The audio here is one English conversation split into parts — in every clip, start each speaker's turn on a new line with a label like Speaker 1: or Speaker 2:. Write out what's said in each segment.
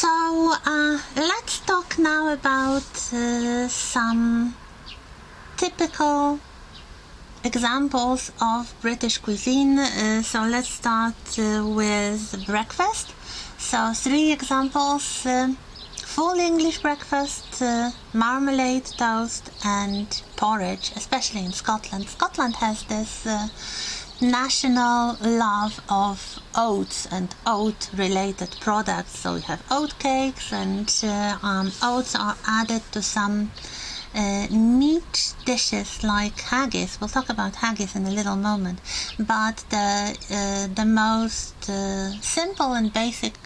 Speaker 1: Let's talk now about some typical examples of British cuisine. So let's start with breakfast. So 3 examples: full English breakfast, marmalade, toast, and porridge, especially in Scotland. Scotland has this national love of oats and oat-related products. So we have oat cakes, and oats are added to some meat dishes like haggis. We'll talk about haggis in a little moment, but the most simple and basic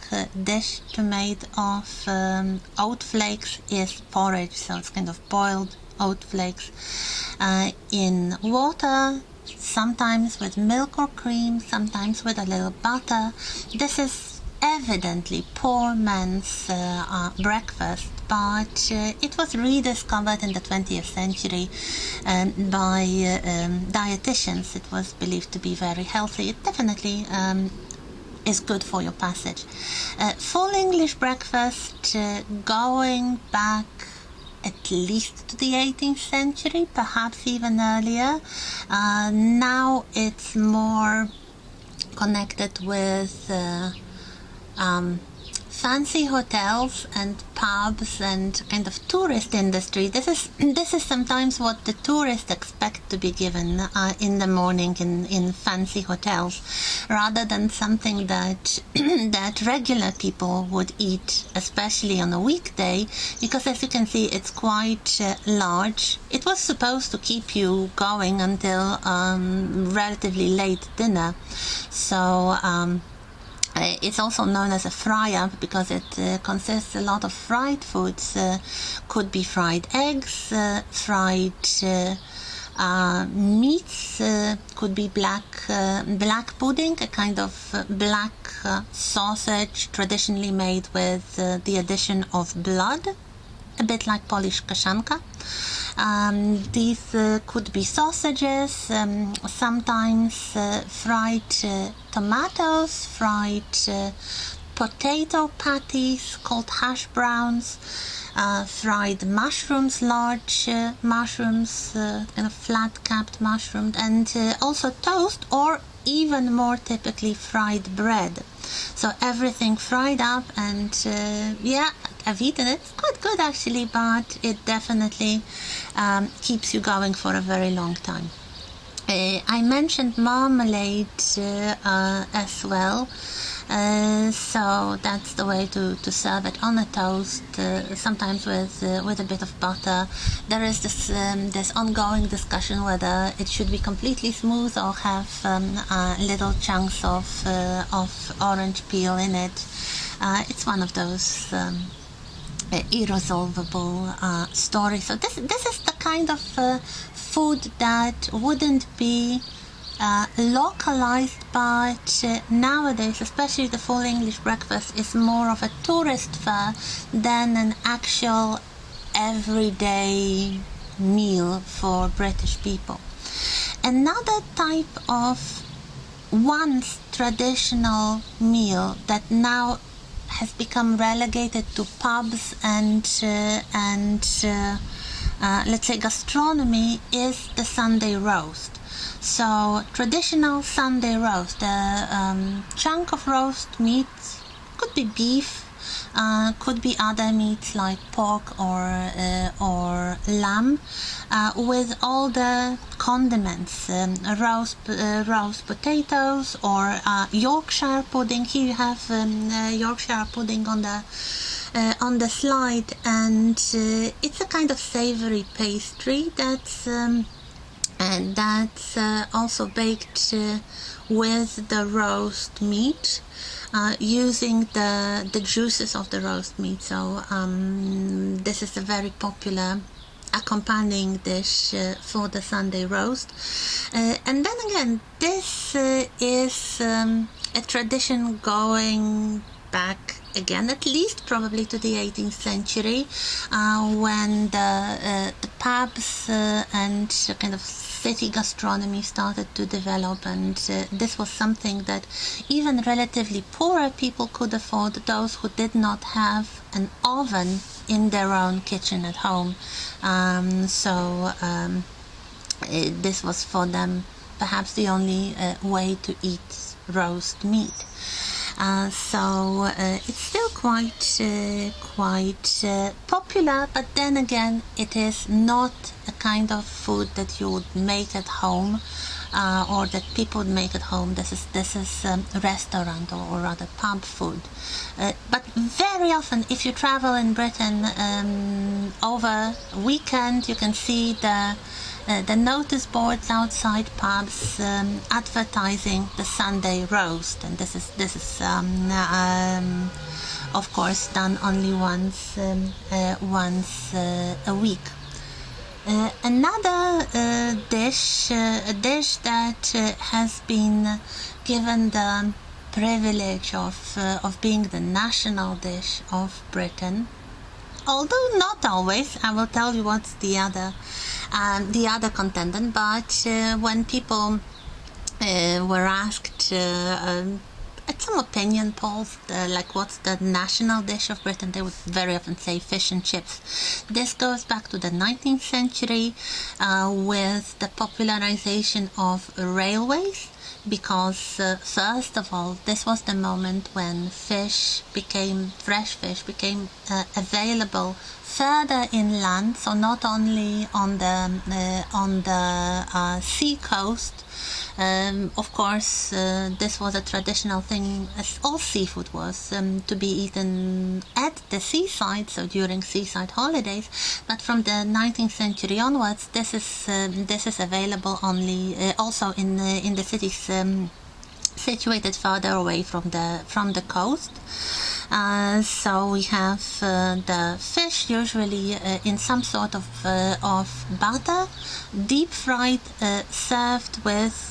Speaker 1: dish made of oat flakes is porridge. So it's kind of boiled oat flakes in water, sometimes with milk or cream, sometimes with a little butter. This is evidently poor man's breakfast, but it was rediscovered in the 20th century by dietitians. It was believed to be very healthy. It definitely is good for your passage. Full English breakfast, going back at least to the 18th century, perhaps even earlier. Now it's more connected with fancy hotels and pubs and kind of tourist industry. This is sometimes what the tourists expect to be given in the morning in fancy hotels, rather than something that that regular people would eat, especially on a weekday, because as you can see, it's quite large. It was supposed to keep you going until relatively late dinner. So it's also known as a fry-up because it consists a lot of fried foods. Could be fried eggs, fried meats, could be black pudding, a kind of black sausage traditionally made with the addition of blood, a bit like Polish kaszanka. These could be sausages, sometimes fried tomatoes, fried potato patties called hash browns, fried mushrooms, large mushrooms, kind of flat-capped mushrooms, and also toast, or even more typically fried bread. So everything fried up, and yeah, I've eaten it. It's quite good actually, but it definitely keeps you going for a very long time. I mentioned marmalade as well. So that's the way to serve it on a toast, sometimes with a bit of butter. There is this ongoing discussion whether it should be completely smooth or have little chunks of orange peel in it. It's one of those irresolvable stories. So this is the kind of food that wouldn't be localized, but nowadays, especially the full English breakfast, is more of a tourist fare than an actual everyday meal for British people. Another type of once traditional meal that now has become relegated to pubs and let's say gastronomy is the Sunday roast. So traditional Sunday roast, a chunk of roast meat, could be beef, could be other meats like pork or lamb, with all the condiments, roast potatoes, or Yorkshire pudding. Here you have Yorkshire pudding on the slide, and it's a kind of savory pastry that's also baked with the roast meat, using the juices of the roast meat. So this is a very popular accompanying dish for the Sunday roast. And then again, this is a tradition going back again, at least probably to the 18th century, when the pubs and kind of city gastronomy started to develop, and this was something that even relatively poorer people could afford, those who did not have an oven in their own kitchen at home. This was for them perhaps the only way to eat roast meat. It's still quite popular, but then again, it is not a kind of food that you would make at home, or that people would make at home. This is restaurant or rather pub food. But very often, if you travel in Britain over a weekend, you can see the notice boards outside pubs advertising the Sunday roast, and this is of course done only once a week. Another dish, a dish that has been given the privilege of being the national dish of Britain, although not always. I will tell you what's the other contender. But when people were asked at some opinion polls, like what's the national dish of Britain, they would very often say fish and chips. This goes back to the 19th century with the popularization of railways, because first of all, this was the moment when fresh fish became available further inland, so not only on the sea coast. Of course, this was a traditional thing, as all seafood was, to be eaten at the seaside, so during seaside holidays. But from the 19th century onwards, this is available only also in the cities situated farther away from the coast. So we have the fish usually in some sort of butter, deep fried, served with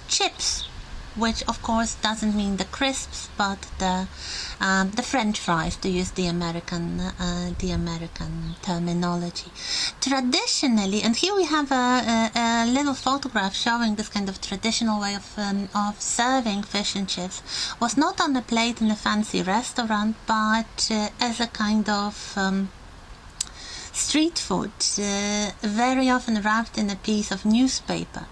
Speaker 1: chips, which of course doesn't mean the crisps, but the French fries, to use the American terminology. Traditionally, and here we have a little photograph showing this kind of traditional way of serving fish and chips, was not on a plate in a fancy restaurant, but as a kind of street food, very often wrapped in a piece of newspaper.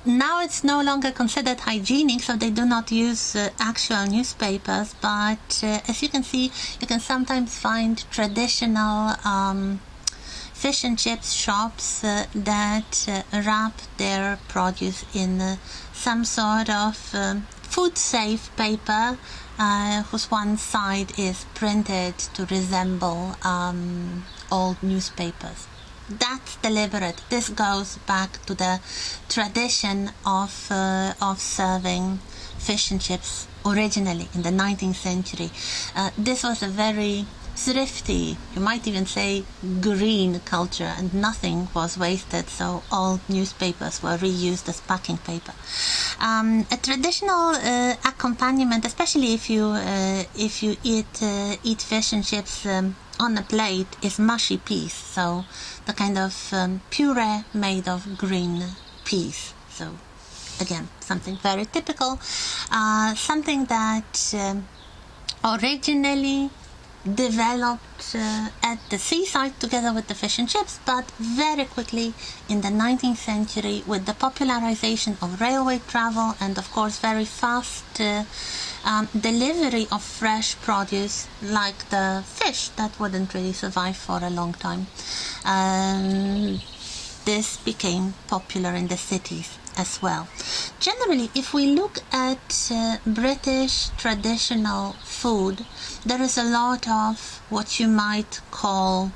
Speaker 1: Now it's no longer considered hygienic, so they do not use actual newspapers, but as you can see, you can sometimes find traditional fish and chips shops that wrap their produce in some sort of food-safe paper, whose one side is printed to resemble old newspapers. That's deliberate. This goes back to the tradition of serving fish and chips originally in the 19th century. This was a very thrifty, you might even say green culture, and nothing was wasted, so old newspapers were reused as packing paper. A traditional accompaniment, especially if you eat fish and chips on a plate, is mushy peas, so the kind of puree made of green peas. So again, something very typical, something that originally developed at the seaside together with the fish and chips, but very quickly in the 19th century, with the popularization of railway travel and of course very fast delivery of fresh produce like the fish that wouldn't really survive for a long time, this became popular in the cities as well. Generally, if we look at British traditional food, there is a lot of what you might call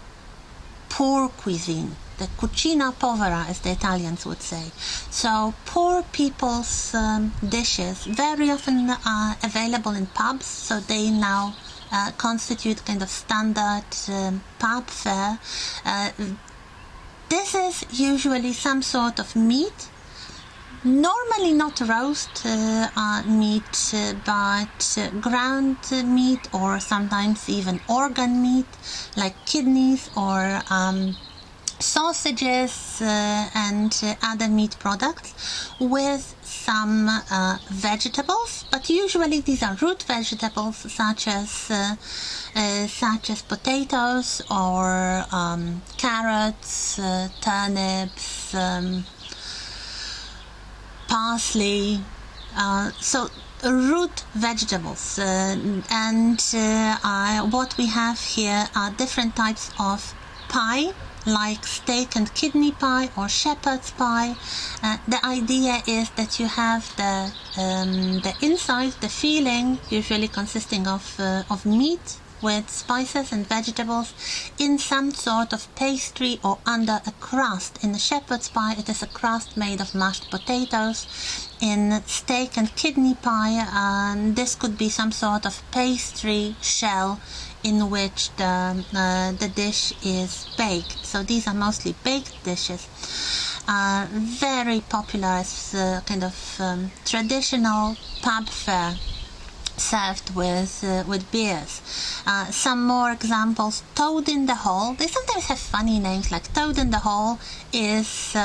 Speaker 1: poor cuisine, the cucina povera, as the Italians would say. So poor people's dishes, very often available in pubs, so they now constitute kind of standard pub fare. This is usually some sort of meat, Normally not roast meat, but ground meat, or sometimes even organ meat like kidneys or sausages and other meat products with some vegetables, but usually these are root vegetables such as potatoes or carrots, turnips, parsley, so root vegetables. And what we have here are different types of pie, like steak and kidney pie or shepherd's pie. The idea is that you have the inside, the filling, usually consisting of meat with spices and vegetables in some sort of pastry or under a crust. In the shepherd's pie, it is a crust made of mashed potatoes. In steak and kidney pie, this could be some sort of pastry shell in which the dish is baked. So these are mostly baked dishes. Very popular as kind of traditional pub fare, served with beers. Some more examples: Toad in the Hole. They sometimes have funny names, like Toad in the Hole is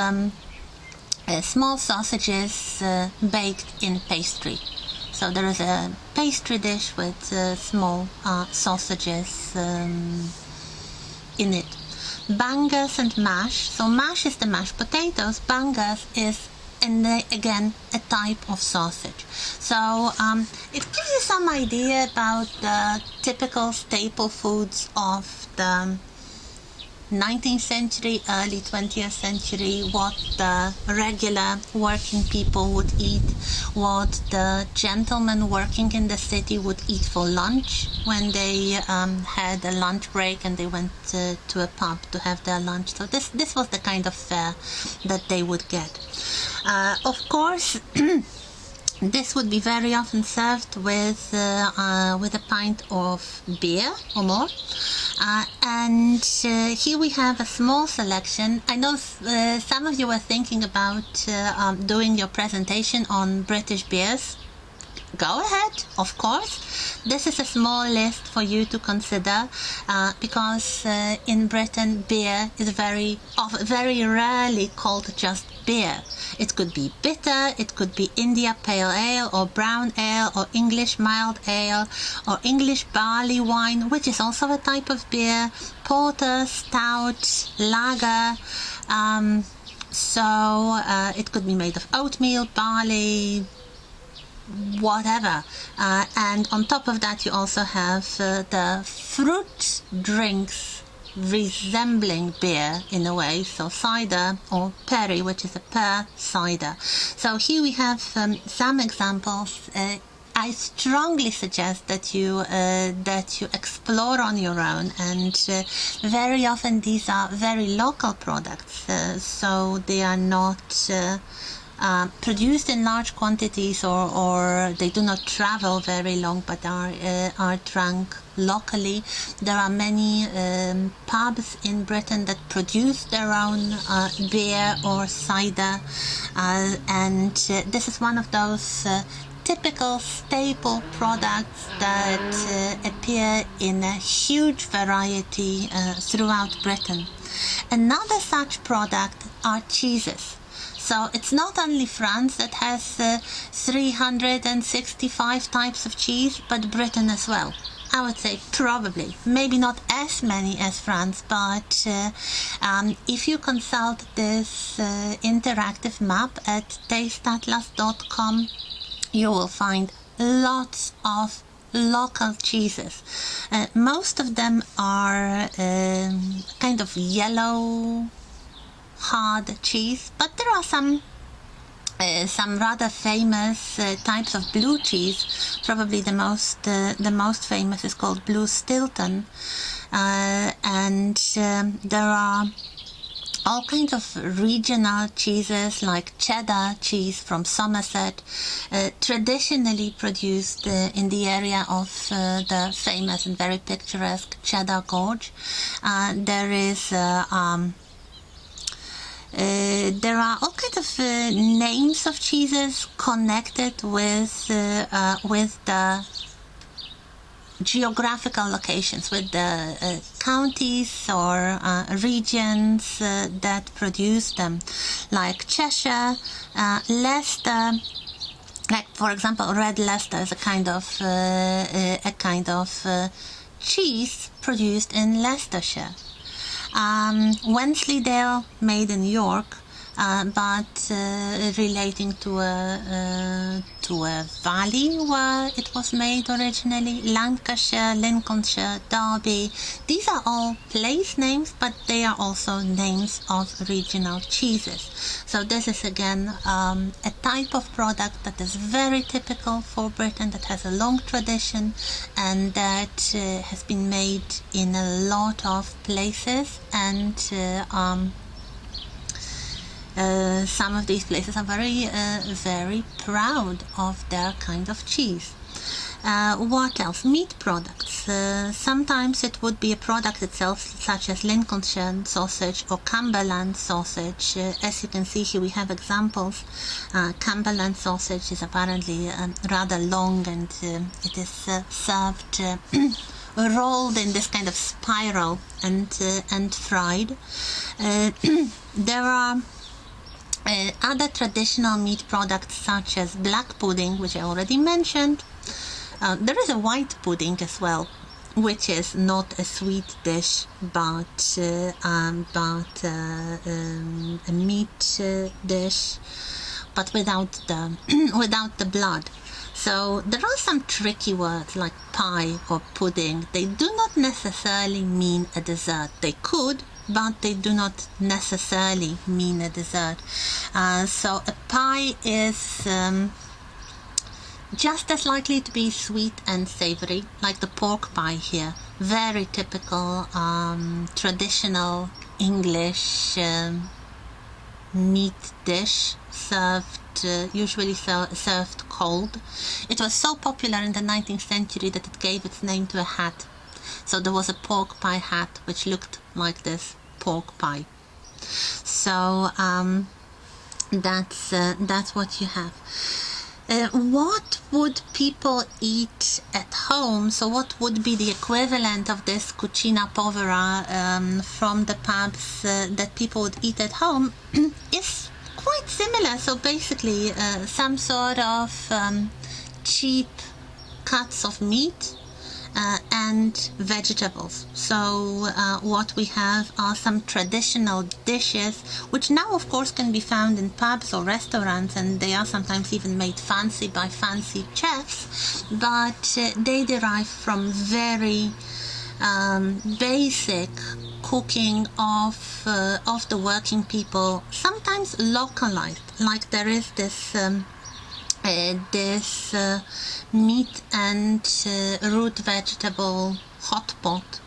Speaker 1: small sausages baked in pastry. So there is a pastry dish with small sausages in it. Bangers and mash. So mash is the mashed potatoes. Bangers is, and again, a type of sausage. So it gives you some idea about the typical staple foods of the 19th century, early 20th century, what the regular working people would eat, what the gentlemen working in the city would eat for lunch when they had a lunch break and they went to a pub to have their lunch. So this was the kind of fare that they would get. Of course, this would be very often served with a pint of beer or more. And here we have a small selection. I know some of you were thinking about doing your presentation on British beers. Go ahead, of course. This is a small list for you to consider because in Britain beer is very rarely called just beer. It could be bitter, it could be India Pale Ale or Brown Ale or English Mild Ale or English Barley Wine, which is also a type of beer, porter, stout, lager. So it could be made of oatmeal, barley, whatever. And on top of that you also have the fruit drinks resembling beer in a way, so cider or perry, which is a pear cider. So here we have some examples. I strongly suggest that you explore on your own, and very often these are very local products, so they are not produced in large quantities, or they do not travel very long, but are drunk locally. There are many pubs in Britain that produce their own beer or cider, and this is one of those typical staple products that appear in a huge variety throughout Britain. Another such product are cheeses. So it's not only France that has 365 types of cheese, but Britain as well. I would say probably, maybe not as many as France, but if you consult this interactive map at tasteatlas.com, you will find lots of local cheeses. Most of them are kind of yellow, hard cheese, but there are some rather famous types of blue cheese. Probably the most famous is called Blue Stilton, and there are all kinds of regional cheeses like cheddar cheese from Somerset, traditionally produced in the area of the famous and very picturesque Cheddar Gorge. There is There are all kinds of names of cheeses connected with the geographical locations, with the counties or regions that produce them, like Cheshire, Leicester. Like, for example, Red Leicester is a kind of cheese produced in Leicestershire. Wensleydale, made in York, but relating to a valley where it was made originally. Lancashire, Lincolnshire, Derby. These are all place names, but they are also names of regional cheeses. So this is again a type of product that is very typical for Britain, that has a long tradition, and that has been made in a lot of places, and some of these places are very proud of their kind of cheese. What else? Meat products. Sometimes it would be a product itself, such as Lincolnshire sausage or Cumberland sausage. As you can see here, we have examples. Cumberland sausage is apparently rather long, and it is served rolled in this kind of spiral and fried. There are other traditional meat products, such as black pudding, which I already mentioned. There is a white pudding as well, which is not a sweet dish, but a meat dish, but without the blood. So there are some tricky words like pie or pudding. They do not necessarily mean a dessert. They could, but they do not necessarily mean a dessert. So a pie is just as likely to be sweet and savory, like the pork pie here. Very typical, traditional English meat dish, usually served cold. It was so popular in the 19th century that it gave its name to a hat. So there was a pork pie hat which looked like this pork pie. So that's what you have. What would people eat at home? So what would be the equivalent of this cucina povera from the pubs that people would eat at home is quite similar. So basically some sort of cheap cuts of meat and vegetables. So what we have are some traditional dishes, which now of course can be found in pubs or restaurants, and they are sometimes even made fancy by fancy chefs, but they derive from very basic cooking of the working people, sometimes localized. Like there is this meat and root vegetable hot pot,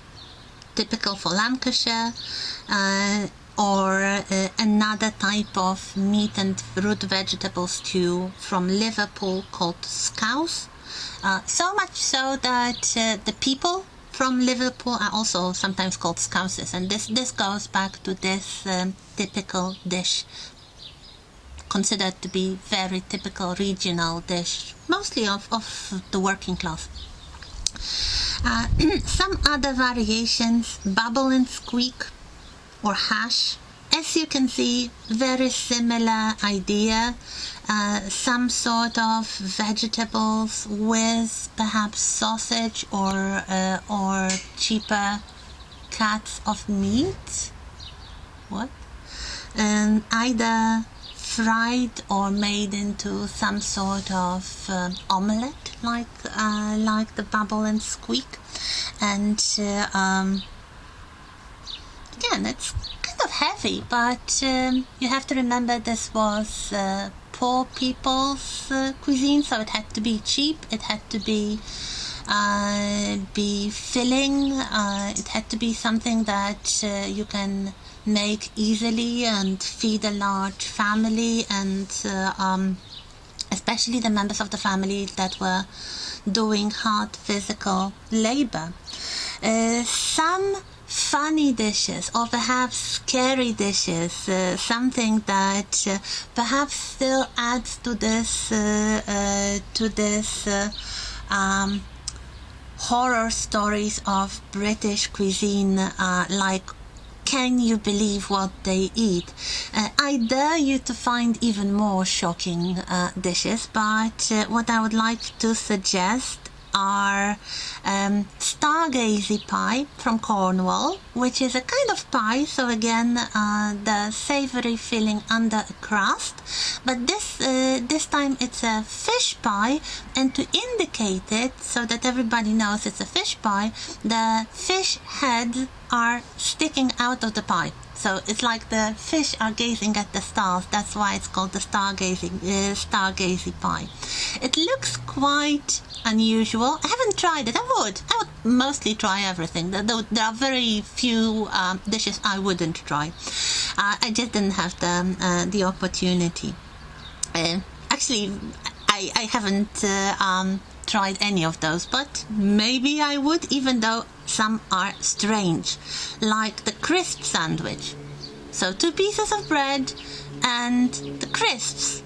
Speaker 1: typical for Lancashire, or another type of meat and root vegetable stew from Liverpool called scouse. So much so that the people from Liverpool are also sometimes called scouses, and this goes back to this typical dish, considered to be very typical regional dish, mostly of the working class. Some other variations: bubble and squeak, or hash. As you can see, very similar idea. Some sort of vegetables with perhaps sausage or cheaper cuts of meat. What? Either fried or made into some sort of omelette, like the bubble and squeak. And again, it's kind of heavy, but you have to remember this was poor people's cuisine, so it had to be cheap, it had to be filling, it had to be something that you can make easily and feed a large family, and especially the members of the family that were doing hard physical labor. Some funny dishes or perhaps scary dishes, something that perhaps still adds to this horror stories of British cuisine, like can you believe what they eat? I dare you to find even more shocking dishes, but what I would like to suggest are Stargazy pie from Cornwall, which is a kind of pie, so again the savory filling under a crust, but this time it's a fish pie, and to indicate it so that everybody knows it's a fish pie, the fish heads are sticking out of the pie. So it's like the fish are gazing at the stars. That's why it's called the Stargazy pie. It looks quite unusual. I haven't tried it. I would mostly try everything. There are very few dishes I wouldn't try. I just didn't have the opportunity. Actually, I haven't tried any of those, but maybe I would, even though some are strange, like the crisp sandwich. So 2 pieces of bread and the crisps,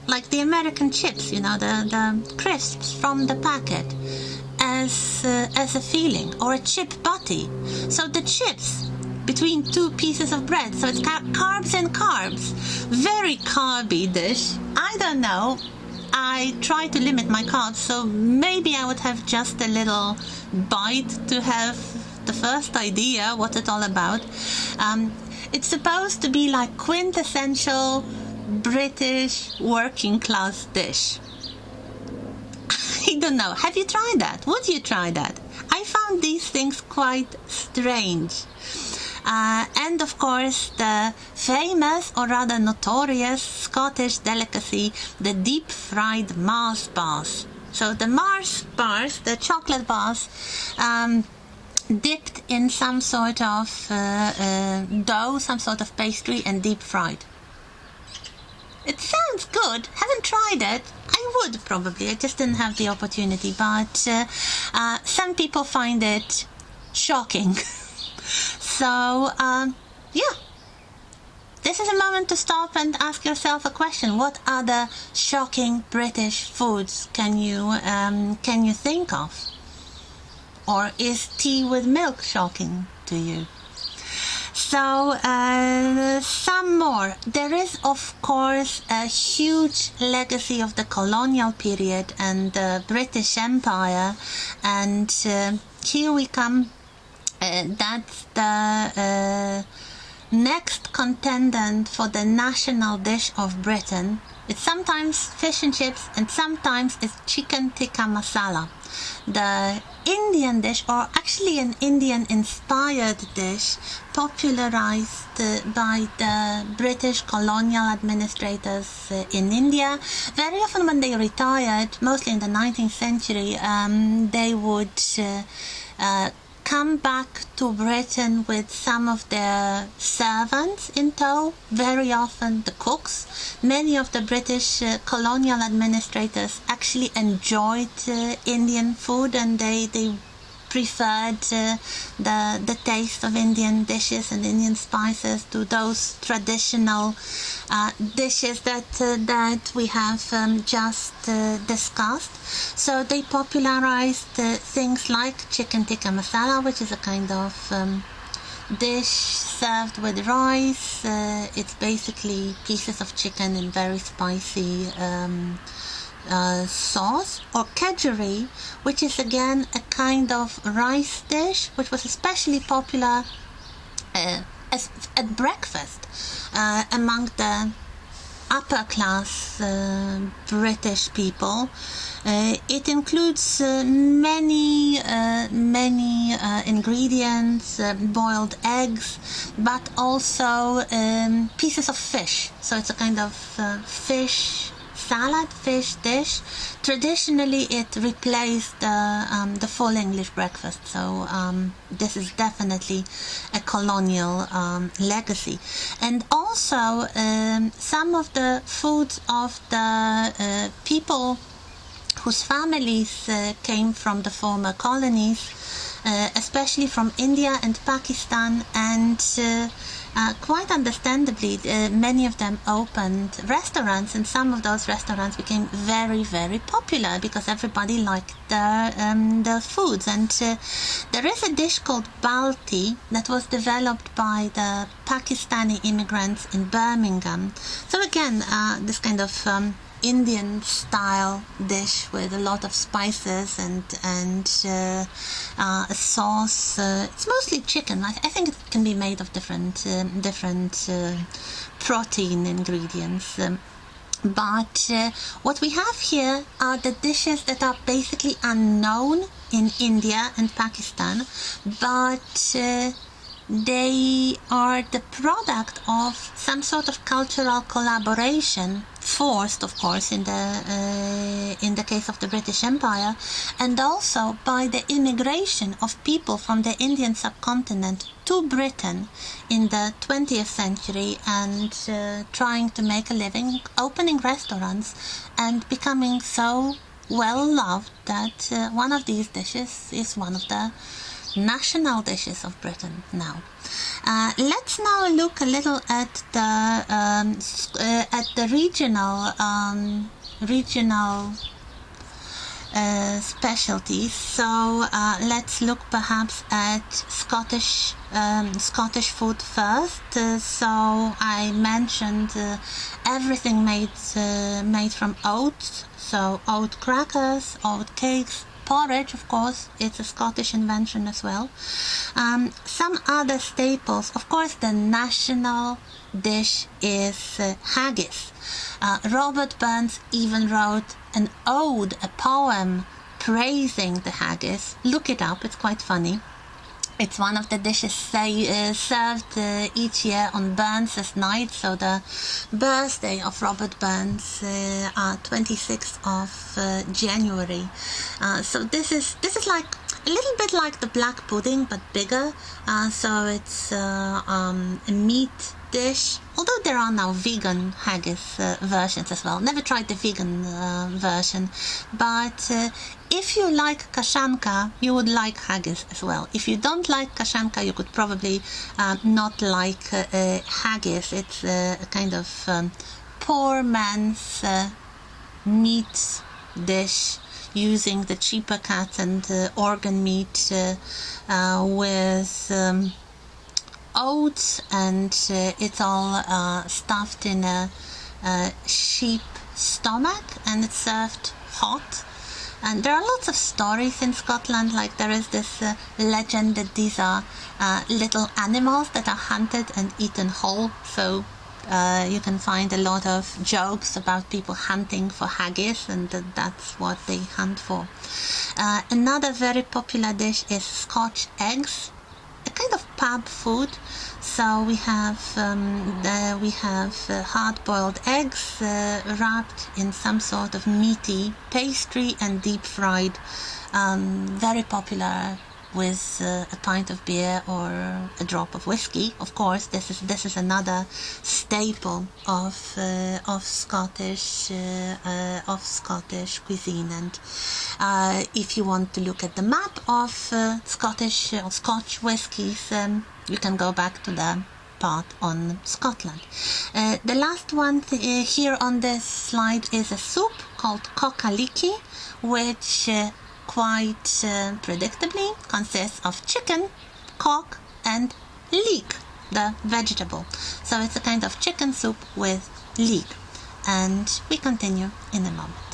Speaker 1: like the American chips, you know, the crisps from the packet, as a filling, or a chip butty. So the chips between 2 pieces of bread, so it's carbs and carbs. Very carby dish. I don't know. I try to limit my carbs, so maybe I would have just a little bite to have the first idea what it's all about. It's supposed to be like quintessential British working class dish. I don't know. Have you tried that? Would you try that? I found these things quite strange. And of course the famous, or rather notorious, Scottish delicacy, the deep fried Mars bars. So the Mars bars, the chocolate bars, dipped in some sort of dough, some sort of pastry, and deep fried. It sounds good. Haven't tried it. I would probably. I just didn't have the opportunity. But some people find it shocking. So, yeah. This is a moment to stop and ask yourself a question. What other shocking British foods can you think of? Or is tea with milk shocking to you? So, some more. There is, of course, a huge legacy of the colonial period and the British Empire. And here we come. That's the next contendant for the national dish of Britain. It's sometimes fish and chips, and sometimes it's chicken tikka masala. The Indian dish, or actually an Indian-inspired dish, popularized by the British colonial administrators in India. Very often when they retired, mostly in the 19th century, they would come back to Britain with some of their servants in tow, very often the cooks. Many of the British colonial administrators actually enjoyed Indian food, and they preferred the taste of Indian dishes and Indian spices to those traditional dishes that we have just discussed. So they popularized things like chicken tikka masala, which is a kind of dish served with rice. It's basically pieces of chicken in very spicy sauce, or kedgeree, which is again a kind of rice dish, which was especially popular at breakfast among the upper class British people. It includes many ingredients, boiled eggs, but also pieces of fish. So it's a kind of fish salad, fish dish. Traditionally, it replaced the full English breakfast. So this is definitely a colonial legacy. And also, some of the foods of the people whose families came from the former colonies especially from India and Pakistan, and quite understandably, many of them opened restaurants, and some of those restaurants became very, very popular because everybody liked their foods. And there is a dish called balti that was developed by the Pakistani immigrants in Birmingham. So again, this kind of Indian style dish with a lot of spices and a sauce. It's mostly chicken. I think it can be made of different protein ingredients. But what we have here are the dishes that are basically unknown in India and Pakistan, but they are the product of some sort of cultural collaboration, forced, of course, in the case of the British Empire, and also by the immigration of people from the Indian subcontinent to Britain in the 20th century, and trying to make a living, opening restaurants, and becoming so well loved that one of these dishes is one of the national dishes of Britain now. Let's now look a little at the regional specialties. So let's look perhaps at Scottish food first. So I mentioned everything made from oats. So oat crackers, oat cakes, porridge, of course, it's a Scottish invention as well. Some other staples, of course, the national dish is haggis. Robert Burns even wrote an ode, a poem praising the haggis. Look it up, it's quite funny. It's one of the dishes served each year on Burns's night, so the birthday of Robert Burns, 26th of January. So this is like a little bit like the black pudding, but bigger. So it's a meat dish, although there are now vegan haggis versions as well. Never tried the vegan version, but if you like kashanka, you would like haggis as well. If you don't like kashanka, you could probably not like haggis. It's a kind of poor man's meat dish, using the cheaper cut and organ meat with oats, and it's all stuffed in a sheep stomach, and it's served hot. And there are lots of stories in Scotland, like there is this legend that these are little animals that are hunted and eaten whole. So you can find a lot of jokes about people hunting for haggis, and that's what they hunt for. Another very popular dish is Scotch eggs, a kind of pub food. So we have hard-boiled eggs wrapped in some sort of meaty pastry and deep fried. Very popular with a pint of beer or a drop of whiskey. Of course, this is another staple of Scottish cuisine. And if you want to look at the map of Scottish or Scotch whiskies, you can go back to the part on Scotland. The last one here on this slide is a soup called cockaliki, which quite predictably consists of chicken, cock, and leek, the vegetable. So it's a kind of chicken soup with leek. And we continue in a moment.